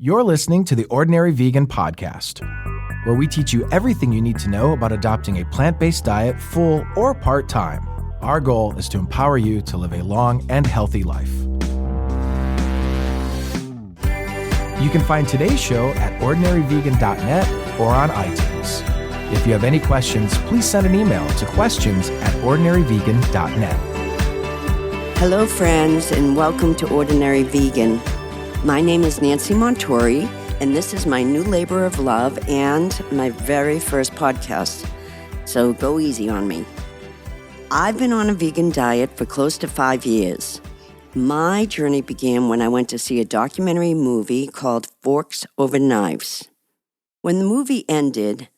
You're listening to the Ordinary Vegan Podcast, where we teach you everything you need to know about adopting a plant-based diet full or part-time. Our goal is to empower you to live a long and healthy life. You can find today's show at ordinaryvegan.net or on iTunes. If you have any questions, please send an email to questions@ordinaryvegan.net. Hello, friends, and welcome to Ordinary Vegan. My name is Nancy Montori, and this is my new labor of love and my very first podcast, so go easy on me. I've been on a vegan diet for close to 5 years. My journey began when I went to see a documentary movie called Forks Over Knives. When the movie ended,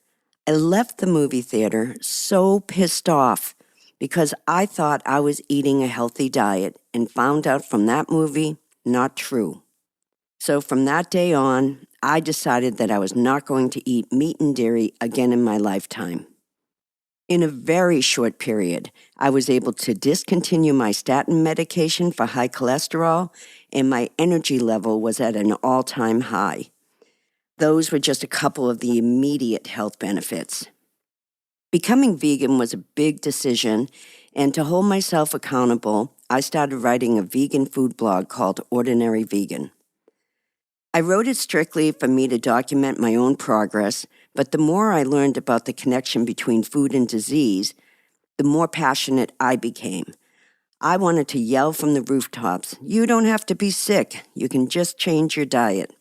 I left the movie theater so pissed off because I thought I was eating a healthy diet and found out from that movie, not true. So from that day on, I decided that I was not going to eat meat and dairy again in my lifetime. In a very short period, I was able to discontinue my statin medication for high cholesterol, and my energy level was at an all-time high. Those were just a couple of the immediate health benefits. Becoming vegan was a big decision, and to hold myself accountable, I started writing a vegan food blog called Ordinary Vegan. I wrote it strictly for me to document my own progress, but the more I learned about the connection between food and disease, the more passionate I became. I wanted to yell from the rooftops, "You don't have to be sick. You can just change your diet."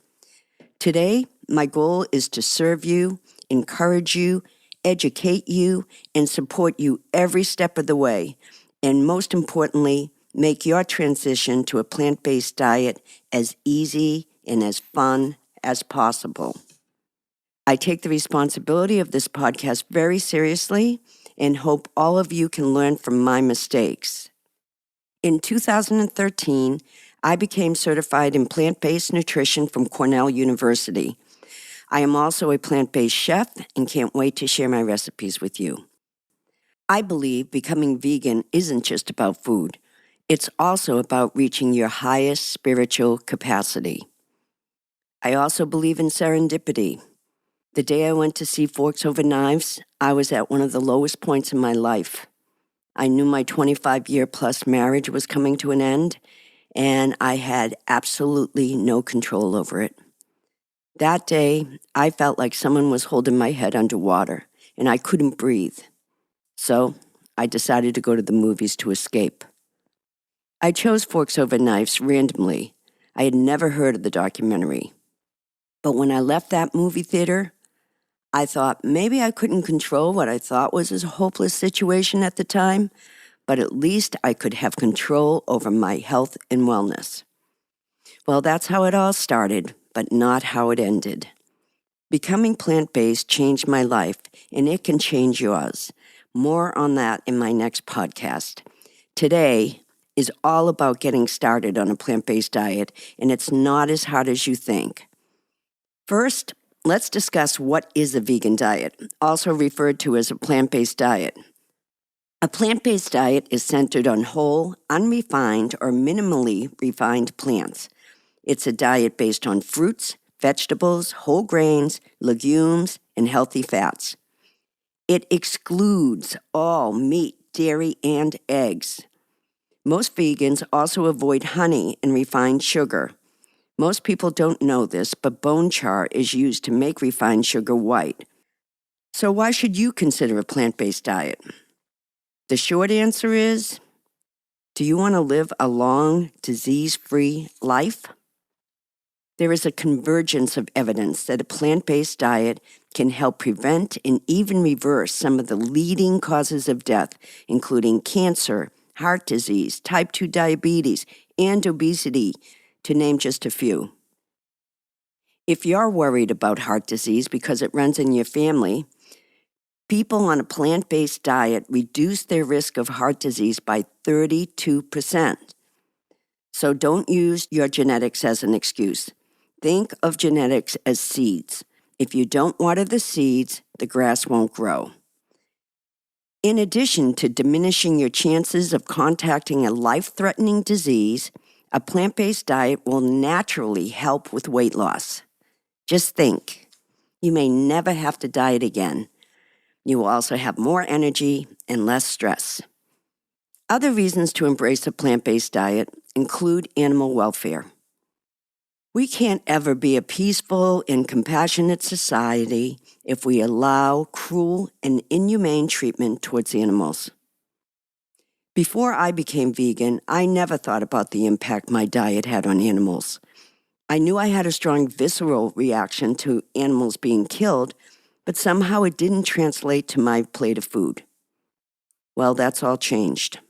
Today, my goal is to serve you, encourage you, educate you, and support you every step of the way, and most importantly, make your transition to a plant-based diet as easy and as fun as possible. I take the responsibility of this podcast very seriously and hope all of you can learn from my mistakes. In 2013, I became certified in plant-based nutrition from Cornell University. I am also a plant-based chef and can't wait to share my recipes with you. I believe becoming vegan isn't just about food. It's also about reaching your highest spiritual capacity. I also believe in serendipity. The day I went to see Forks Over Knives, I was at one of the lowest points in my life. I knew my 25-year-plus marriage was coming to an end, and I had absolutely no control over it. That day, I felt like someone was holding my head underwater, and I couldn't breathe. So I decided to go to the movies to escape. I chose Forks Over Knives randomly. I had never heard of the documentary. But when I left that movie theater, I thought maybe I couldn't control what I thought was a hopeless situation at the time, but at least I could have control over my health and wellness. Well, that's how it all started, but not how it ended. Becoming plant-based changed my life, and it can change yours. More on that in my next podcast. Today is all about getting started on a plant-based diet, and it's not as hard as you think. First, let's discuss what is a vegan diet, also referred to as a plant-based diet. A plant-based diet is centered on whole, unrefined, or minimally refined plants. It's a diet based on fruits, vegetables, whole grains, legumes, and healthy fats. It excludes all meat, dairy, and eggs. Most vegans also avoid honey and refined sugar. Most people don't know this, but bone char is used to make refined sugar white. So why should you consider a plant-based diet? The short answer is, do you want to live a long, disease-free life? There is a convergence of evidence that a plant-based diet can help prevent and even reverse some of the leading causes of death, including cancer, heart disease, type 2 diabetes, and obesity, to name just a few. If you're worried about heart disease because it runs in your family, people on a plant-based diet reduce their risk of heart disease by 32%. So don't use your genetics as an excuse. Think of genetics as seeds. If you don't water the seeds, the grass won't grow. In addition to diminishing your chances of contacting a life-threatening disease, a plant-based diet will naturally help with weight loss. Just think, you may never have to diet again. You will also have more energy and less stress. Other reasons to embrace a plant-based diet include animal welfare. We can't ever be a peaceful and compassionate society if we allow cruel and inhumane treatment towards animals. Before I became vegan, I never thought about the impact my diet had on animals. I knew I had a strong visceral reaction to animals being killed, but somehow it didn't translate to my plate of food. Well, that's all changed.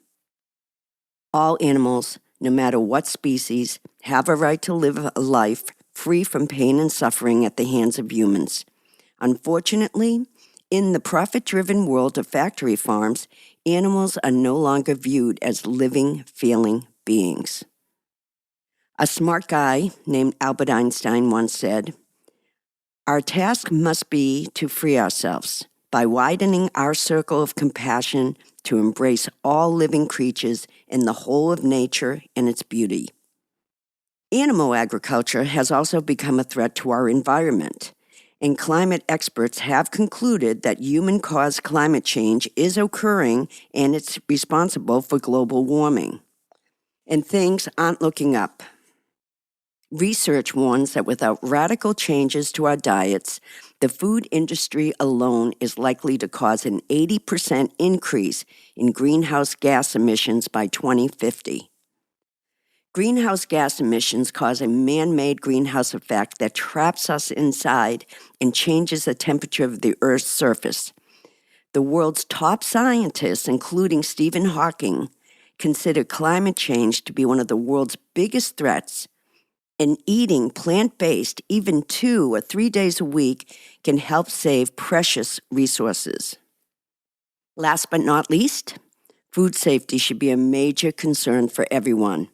All animals, no matter what species, have a right to live a life free from pain and suffering at the hands of humans. Unfortunately, in the profit-driven world of factory farms, animals are no longer viewed as living, feeling beings. A smart guy named Albert Einstein once said, "Our task must be to free ourselves by widening our circle of compassion to embrace all living creatures and the whole of nature and its beauty." Animal agriculture has also become a threat to our environment, and climate experts have concluded that human-caused climate change is occurring and it's responsible for global warming. And things aren't looking up. Research warns that without radical changes to our diets, the food industry alone is likely to cause an 80% increase in greenhouse gas emissions by 2050. Greenhouse gas emissions cause a man-made greenhouse effect that traps us inside and changes the temperature of the Earth's surface. The world's top scientists, including Stephen Hawking, consider climate change to be one of the world's biggest threats, and eating plant-based even 2 or 3 days a week can help save precious resources. Last but not least, food safety should be a major concern for everyone.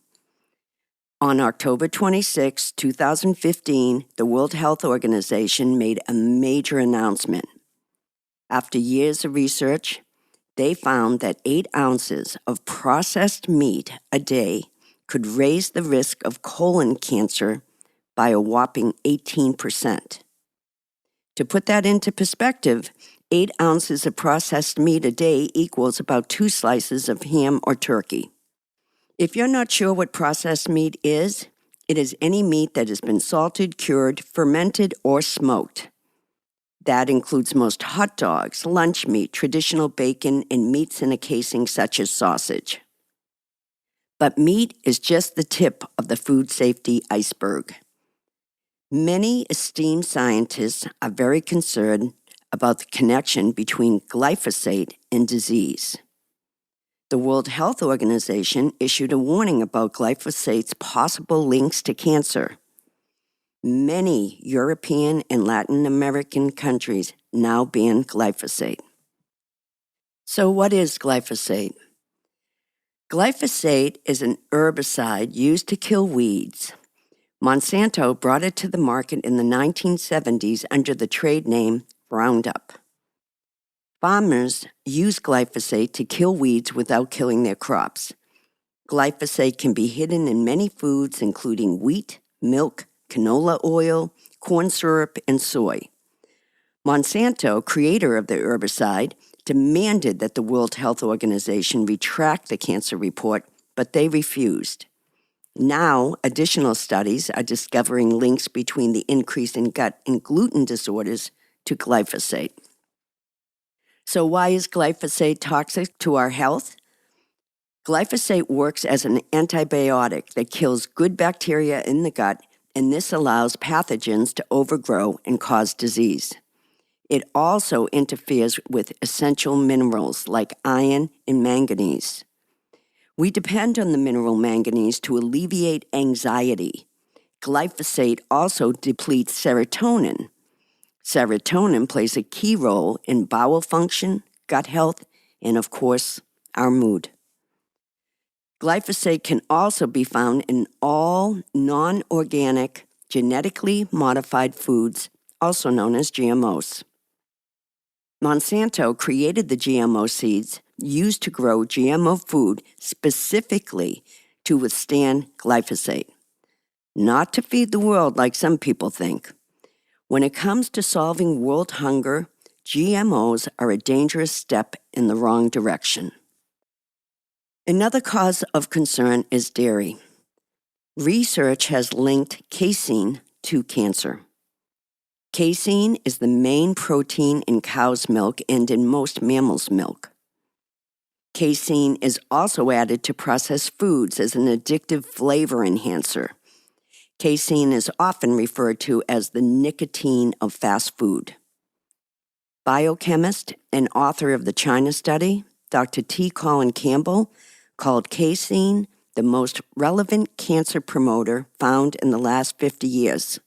On October 26, 2015, the World Health Organization made a major announcement. After years of research, they found that 8 ounces of processed meat a day could raise the risk of colon cancer by a whopping 18%. To put that into perspective, 8 ounces of processed meat a day equals about 2 slices of ham or turkey. If you're not sure what processed meat is, it is any meat that has been salted, cured, fermented, or smoked. That includes most hot dogs, lunch meat, traditional bacon, and meats in a casing such as sausage. But meat is just the tip of the food safety iceberg. Many esteemed scientists are very concerned about the connection between glyphosate and disease. The World Health Organization issued a warning about glyphosate's possible links to cancer. Many European and Latin American countries now ban glyphosate. So what is glyphosate? Glyphosate is an herbicide used to kill weeds. Monsanto brought it to the market in the 1970s under the trade name Roundup. Farmers use glyphosate to kill weeds without killing their crops. Glyphosate can be hidden in many foods, including wheat, milk, canola oil, corn syrup, and soy. Monsanto, creator of the herbicide, demanded that the World Health Organization retract the cancer report, but they refused. Now, additional studies are discovering links between the increase in gut and gluten disorders to glyphosate. So why is glyphosate toxic to our health? Glyphosate works as an antibiotic that kills good bacteria in the gut, and this allows pathogens to overgrow and cause disease. It also interferes with essential minerals like iron and manganese. We depend on the mineral manganese to alleviate anxiety. Glyphosate also depletes serotonin. Serotonin plays a key role in bowel function, gut health, and of course, our mood. Glyphosate can also be found in all non-organic, genetically modified foods, also known as GMOs. Monsanto created the GMO seeds used to grow GMO food specifically to withstand glyphosate, not to feed the world like some people think. When it comes to solving world hunger, GMOs are a dangerous step in the wrong direction. Another cause of concern is dairy. Research has linked casein to cancer. Casein is the main protein in cow's milk and in most mammals' milk. Casein is also added to processed foods as an addictive flavor enhancer. Casein is often referred to as the nicotine of fast food. Biochemist and author of the China study, Dr. T. Colin Campbell, called casein the most relevant cancer promoter found in the last 50 years.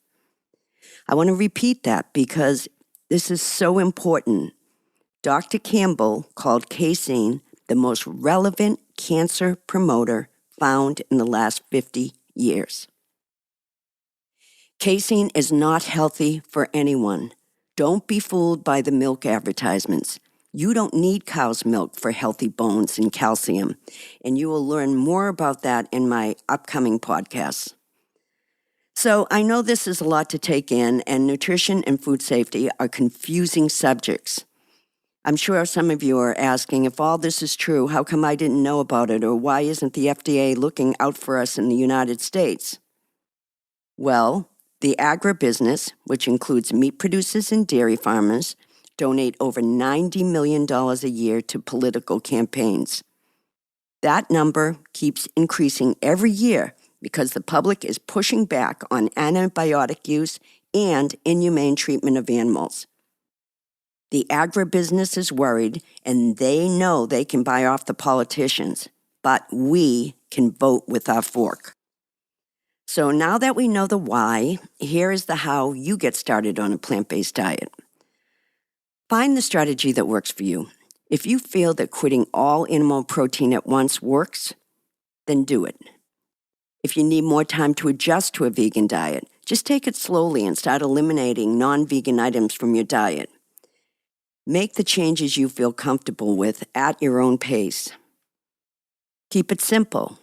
I want to repeat that because this is so important. Dr. Campbell called casein the most relevant cancer promoter found in the last 50 years. Casein is not healthy for anyone. Don't be fooled by the milk advertisements. You don't need cow's milk for healthy bones and calcium, and you will learn more about that in my upcoming podcasts. So I know this is a lot to take in, and nutrition and food safety are confusing subjects. I'm sure some of you are asking, if all this is true, how come I didn't know about it, or why isn't the FDA looking out for us in the United States? Well, the agribusiness, which includes meat producers and dairy farmers, donate over $90 million a year to political campaigns. That number keeps increasing every year because the public is pushing back on antibiotic use and inhumane treatment of animals. The agribusiness is worried, and they know they can buy off the politicians, but we can vote with our fork. So now that we know the why, here is the how you get started on a plant-based diet. Find the strategy that works for you. If you feel that quitting all animal protein at once works, then do it. If you need more time to adjust to a vegan diet, just take it slowly and start eliminating non-vegan items from your diet. Make the changes you feel comfortable with at your own pace. Keep it simple.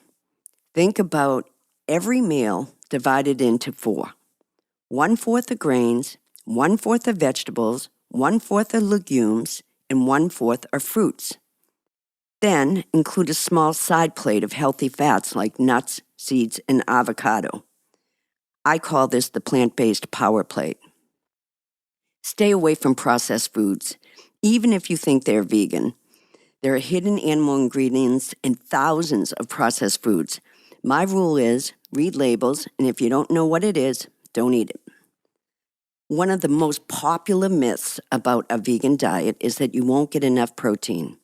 Think about every meal divided into 4. 1/4 of grains, 1/4 of vegetables, 1/4 of legumes, and 1/4 are fruits. Then include a small side plate of healthy fats like nuts, seeds, and avocado. I call this the plant-based power plate. Stay away from processed foods, even if you think they're vegan. There are hidden animal ingredients in thousands of processed foods. My rule is read labels, and if you don't know what it is, don't eat it. One of the most popular myths about a vegan diet is that you won't get enough protein.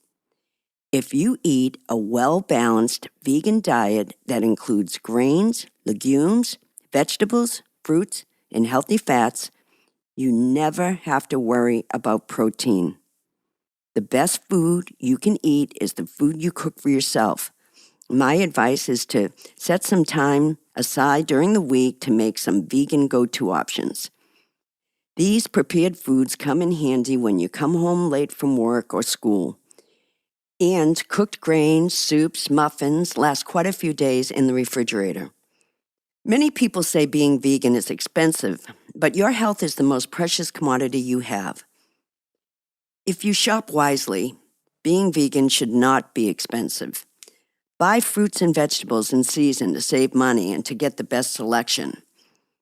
If you eat a well-balanced vegan diet that includes grains, legumes, vegetables, fruits, and healthy fats, you never have to worry about protein. The best food you can eat is the food you cook for yourself. My advice is to set some time aside during the week to make some vegan go-to options. These prepared foods come in handy when you come home late from work or school. And cooked grains, soups, muffins last quite a few days in the refrigerator. Many people say being vegan is expensive, but your health is the most precious commodity you have. If you shop wisely, being vegan should not be expensive. Buy fruits and vegetables in season to save money and to get the best selection.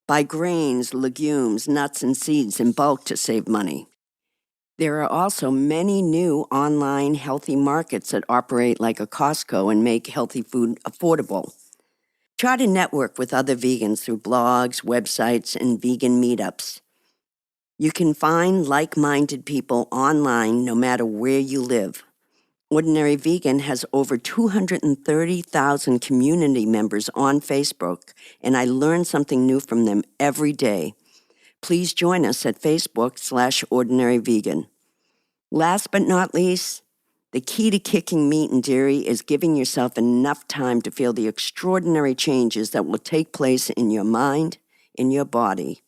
Buy grains, legumes, nuts, and seeds in bulk to save money. There are also many new online healthy markets that operate like a Costco and make healthy food affordable. Try to network with other vegans through blogs, websites, and vegan meetups. You can find like-minded people online no matter where you live. Ordinary Vegan has over 230,000 community members on Facebook, and I learn something new from them every day. Please join us at Facebook/Ordinary Vegan. Last but not least, the key to kicking meat and dairy is giving yourself enough time to feel the extraordinary changes that will take place in your mind, in your body.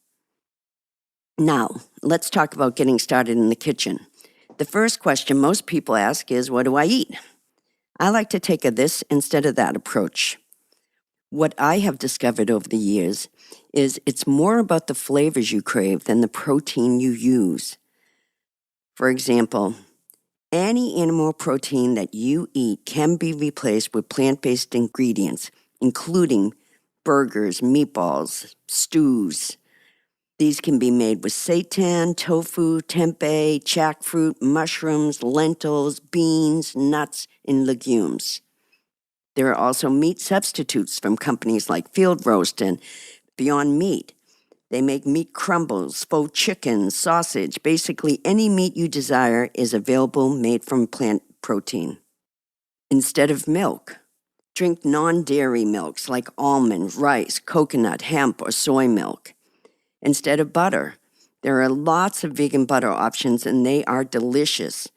Now, let's talk about getting started in the kitchen. The first question most people ask is, what do I eat? I like to take a this instead of that approach. What I have discovered over the years is it's more about the flavors you crave than the protein you use. For example, any animal protein that you eat can be replaced with plant-based ingredients, including burgers, meatballs, stews. These can be made with seitan, tofu, tempeh, jackfruit, mushrooms, lentils, beans, nuts, and legumes. There are also meat substitutes from companies like Field Roast and Beyond Meat. They make meat crumbles, faux chicken, sausage. Basically, any meat you desire is available made from plant protein. Instead of milk, drink non-dairy milks like almond, rice, coconut, hemp, or soy milk. Instead of butter, there are lots of vegan butter options and they are delicious.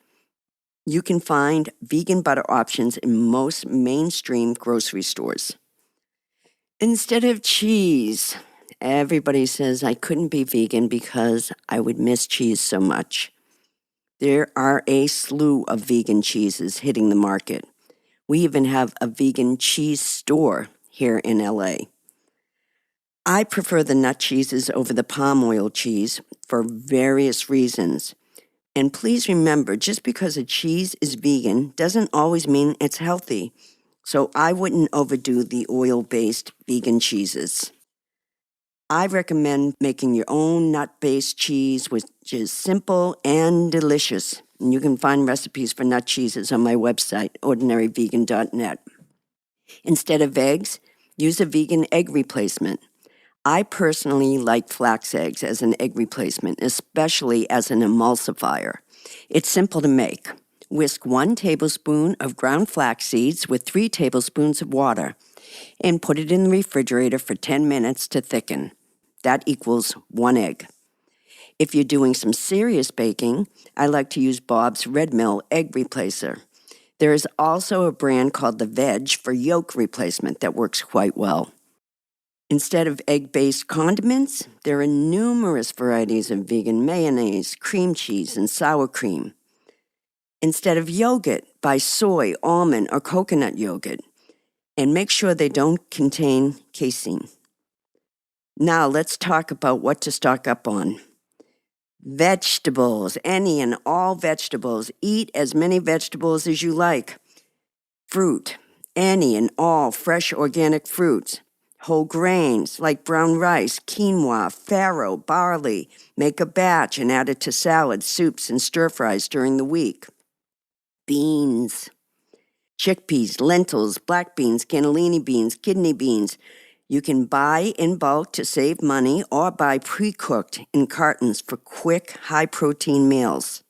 You can find vegan butter options in most mainstream grocery stores. Instead of cheese, everybody says I couldn't be vegan because I would miss cheese so much. There are a slew of vegan cheeses hitting the market. We even have a vegan cheese store here in LA. I prefer the nut cheeses over the palm oil cheese for various reasons. And please remember, just because a cheese is vegan doesn't always mean it's healthy. So I wouldn't overdo the oil-based vegan cheeses. I recommend making your own nut-based cheese, which is simple and delicious. And you can find recipes for nut cheeses on my website, ordinaryvegan.net. Instead of eggs, use a vegan egg replacement. I personally like flax eggs as an egg replacement, especially as an emulsifier. It's simple to make. Whisk 1 tablespoon of ground flax seeds with 3 tablespoons of water and put it in the refrigerator for 10 minutes to thicken. That equals 1 egg. If you're doing some serious baking, I like to use Bob's Red Mill egg replacer. There is also a brand called The Veg for yolk replacement that works quite well. Instead of egg-based condiments, there are numerous varieties of vegan mayonnaise, cream cheese, and sour cream. Instead of yogurt, buy soy, almond, or coconut yogurt, and make sure they don't contain casein. Now let's talk about what to stock up on. Vegetables, any and all vegetables. Eat as many vegetables as you like. Fruit, any and all fresh organic fruits. Whole grains like brown rice, quinoa, farro, barley. Make a batch and add it to salads, soups, and stir-fries during the week. Beans, chickpeas, lentils, black beans, cannellini beans, kidney beans. You can buy in bulk to save money or buy pre-cooked in cartons for quick, high-protein meals.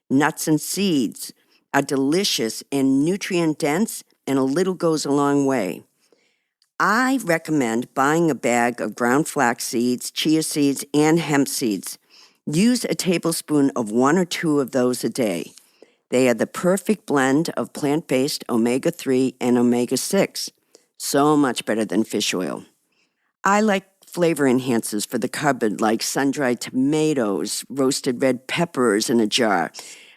Nuts and seeds are delicious and nutrient-dense, and a little goes a long way. I recommend buying a bag of ground flax seeds, chia seeds, and hemp seeds. Use a tablespoon of 1 or 2 of those a day. They are the perfect blend of plant-based omega-3 and omega-6. So much better than fish oil. I like flavor enhancers for the cupboard like sun-dried tomatoes, roasted red peppers in a jar,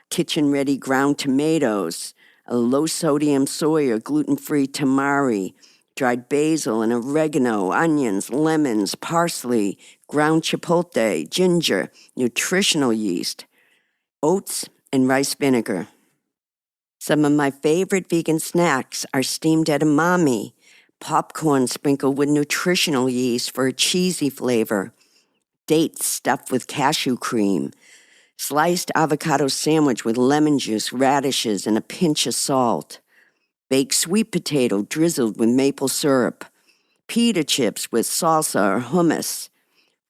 kitchen-ready ground tomatoes, a low-sodium soy or gluten-free tamari, dried basil and oregano, onions, lemons, parsley, ground chipotle, ginger, nutritional yeast, oats, and rice vinegar. Some of my favorite vegan snacks are steamed edamame, popcorn sprinkled with nutritional yeast for a cheesy flavor, dates stuffed with cashew cream, sliced avocado sandwich with lemon juice, radishes, and a pinch of salt, baked sweet potato drizzled with maple syrup, pita chips with salsa or hummus,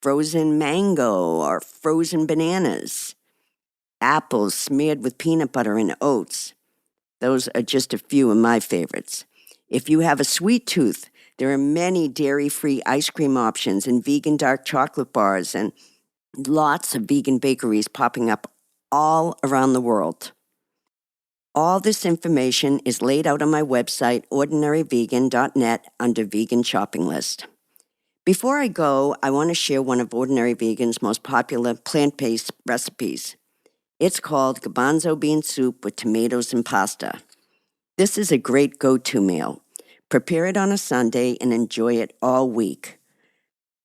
frozen mango or frozen bananas, apples smeared with peanut butter and oats. Those are just a few of my favorites. If you have a sweet tooth, there are many dairy-free ice cream options and vegan dark chocolate bars and lots of vegan bakeries popping up all around the world. All this information is laid out on my website, ordinaryvegan.net, under Vegan Shopping List. Before I go, I want to share one of Ordinary Vegan's most popular plant-based recipes. It's called garbanzo bean soup with tomatoes and pasta. This is a great go-to meal. Prepare it on a Sunday and enjoy it all week.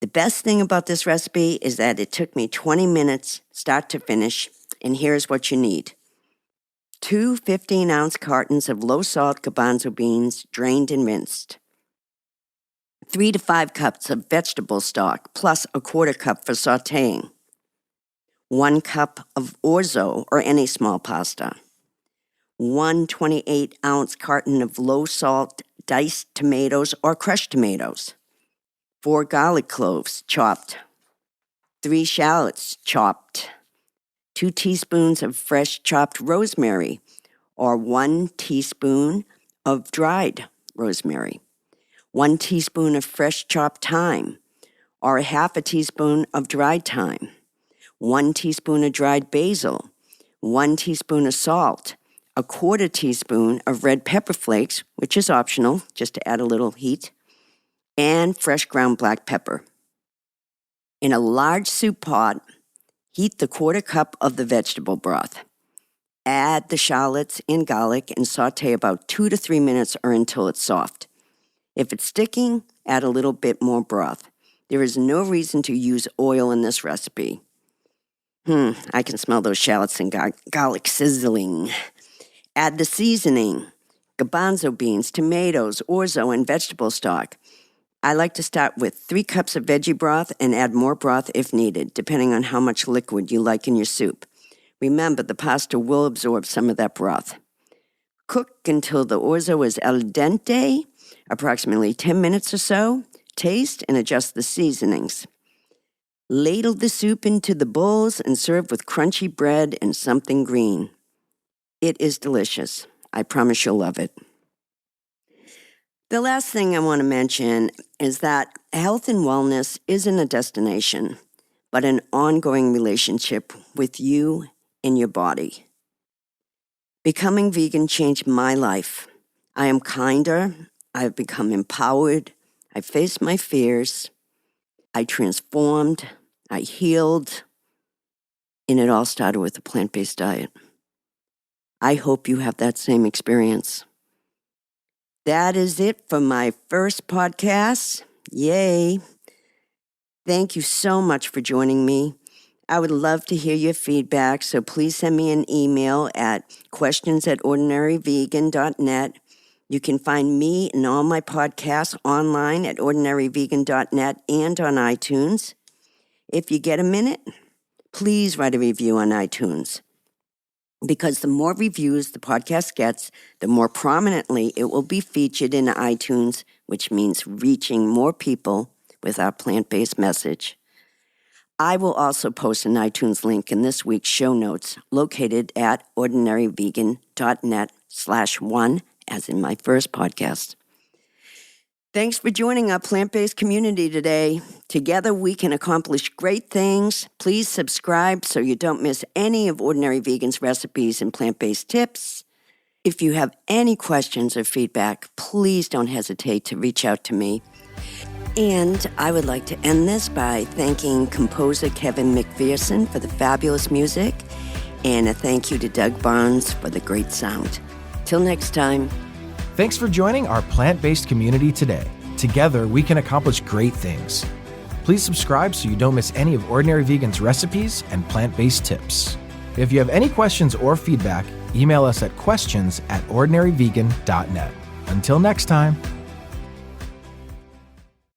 The best thing about this recipe is that it took me 20 minutes, start to finish, and here's what you need. 2 15-ounce cartons of low-salt garbanzo beans, drained and rinsed. 3 to 5 cups of vegetable stock, plus a quarter cup for sautéing. 1 cup of orzo or any small pasta. 1 28-ounce carton of low-salt diced tomatoes or crushed tomatoes. 4 garlic cloves chopped. 3 shallots chopped. 2 teaspoons of fresh chopped rosemary or 1 teaspoon of dried rosemary. 1 teaspoon of fresh chopped thyme or a half a teaspoon of dried thyme. 1 teaspoon of dried basil. 1 teaspoon of salt. A quarter teaspoon of red pepper flakes, which is optional, just to add a little heat, and fresh ground black pepper. In a large soup pot, heat the quarter cup of the vegetable broth. Add the shallots and garlic and saute about 2 to 3 minutes or until it's soft. If it's sticking, add a little bit more broth. There is no reason to use oil in this recipe. I can smell those shallots and garlic sizzling. Add the seasoning, garbanzo beans, tomatoes, orzo, and vegetable stock. I like to start with 3 cups of veggie broth and add more broth if needed, depending on how much liquid you like in your soup. Remember, the pasta will absorb some of that broth. Cook until the orzo is al dente, approximately 10 minutes or so. Taste and adjust the seasonings. Ladle the soup into the bowls and serve with crunchy bread and something green. It is delicious. I promise you'll love it. The last thing I want to mention is that health and wellness isn't a destination, but an ongoing relationship with you and your body. Becoming vegan changed my life. I am kinder. I've become empowered. I faced my fears. I transformed. I healed. And it all started with a plant-based diet. I hope you have that same experience. That is it for my first podcast. Yay. Thank you so much for joining me. I would love to hear your feedback, so please send me an email at questions@ordinaryvegan.net. You can find me and all my podcasts online at ordinaryvegan.net and on iTunes. If you get a minute, please write a review on iTunes. Because the more reviews the podcast gets, the more prominently it will be featured in iTunes, which means reaching more people with our plant-based message. I will also post an iTunes link in this week's show notes located at ordinaryvegan.net/1, as in my first podcast. Thanks for joining our plant-based community today. Together we can accomplish great things. Please subscribe so you don't miss any of Ordinary Vegan's recipes and plant-based tips. If you have any questions or feedback, please don't hesitate to reach out to me. And I would like to end this by thanking composer Kevin McPherson for the fabulous music, and a thank you to Doug Barnes for the great sound. Till next time. Thanks for joining our plant-based community today. Together, we can accomplish great things. Please subscribe so you don't miss any of Ordinary Vegan's recipes and plant-based tips. If you have any questions or feedback, email us at questions@ordinaryvegan.net. Until next time.